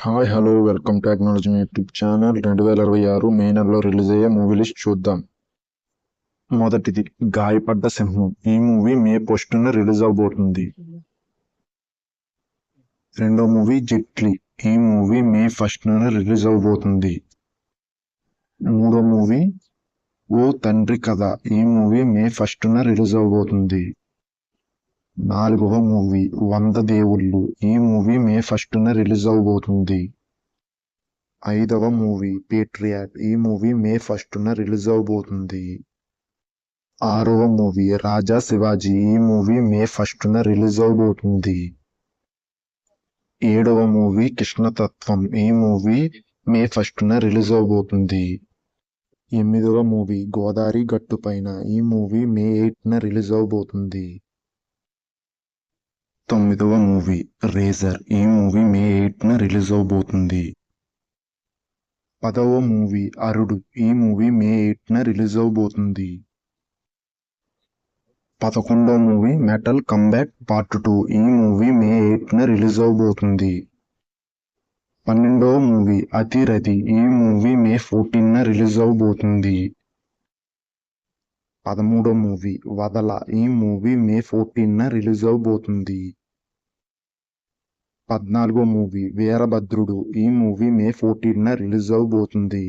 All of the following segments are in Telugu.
Hi hello welcome technology YouTube channel. 2026 మే నెలలో రిలీజ్ అయ్యే మూవీ లిస్ట్ చూద్దాం. మొదటిది గాయపడ్డ సింహం. ఈ మూవీ మే 1న రిలీజ్ అవబోతుంది. రెండో మూవీ జెట్లీ. ఈ మూవీ మే 1న రిలీజ్ అవబోతుంది. మూడో మూవీ ఓ తండ్రి కథ. ఈ మూవీ మే 1న రిలీజ్ అవబోతుంది. నాలుగవ మూవీ 100 దేవుళ్ళు. ఈ మూవీ మే 1న రిలీజ్ అవబోతుంది. ఐదవ మూవీ పేట్రియాట్. ఈ మూవీ మే 1న రిలీజ్ అవబోతుంది. ఆరవ మూవీ రాజా శివాజీ. ఈ మూవీ మే 1న రిలీజ్ అవబోతుంది. ఏడవ మూవీ కృష్ణతత్వం. ఈ మూవీ మే 1న రిలీజ్ అవబోతుంది. ఎనిమిదవ మూవీ గోదావరి గట్టుపైన. ఈ మూవీ మే 8న రిలీజ్ అవబోతుంది. తొమ్మిదవ మూవీ రేజర్. ఈ మూవీ మే 8న రిలీజ్ అవబోతుంది. 10వ మూవీ అరుడు. ఈ మూవీ మే 8న రిలీజ్ అవబోతుంది. 11వ మూవీ మెటల్ కమ్బ్యాక్ పార్ట్ 2. ఈ మూవీ మే 8న రిలీజ్ అవబోతుంది. 12వ మూవీ అతిరథి. ఈ మూవీ మే 14న రిలీజ్ అవబోతుంది. 13వ మూవీ వదల. ఈ మూవీ మే 14న రిలీజ్ అవబోతుంది. 14వ మూవీ వీరభద్రుడు. ఈ మూవీ మే 14న రిలీజ్ అవబోతుంది.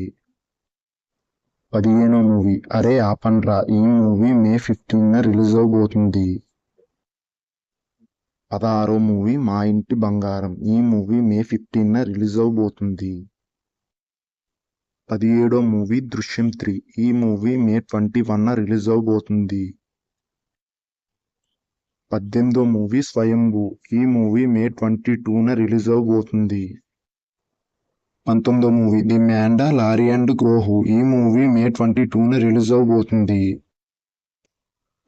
15వ మూవీ అరే ఆపండ్రా. ఈ మూవీ మే 15న రిలీజ్ అవబోతుంది. 16వ మూవీ మా ఇంటి బంగారం. ఈ మూవీ మే 15న రిలీజ్ అవబోతుంది. 17వ మూవీ దృశ్యం 3. ఈ మూవీ మే 21న రిలీజ్ అవబోతుంది. 18వ మూవీ స్వయంభూ. ఈ మూవీ మే 22న రిలీజ్ అవబోతుంది. 19వ మూవీ ది మ్యాండలారియన్ గ్రోహు. ఈ మూవీ మే 22న రిలీజ్ అవబోతుంది.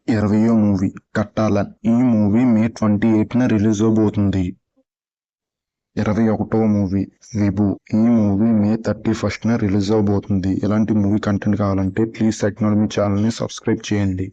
20వ మూవీ కట్టాలన్. ఈ మూవీ మే 28న రిలీజ్ అవబోతుంది. 21వ మూవీ విభు. ఈ మూవీ మే 31న రిలీజ్ అవబోతుంది. ఇలాంటి మూవీ కంటెంట్ కావాలంటే ప్లీజ్ టెక్నాలజీ ఛానల్ని సబ్స్క్రైబ్ చేయండి.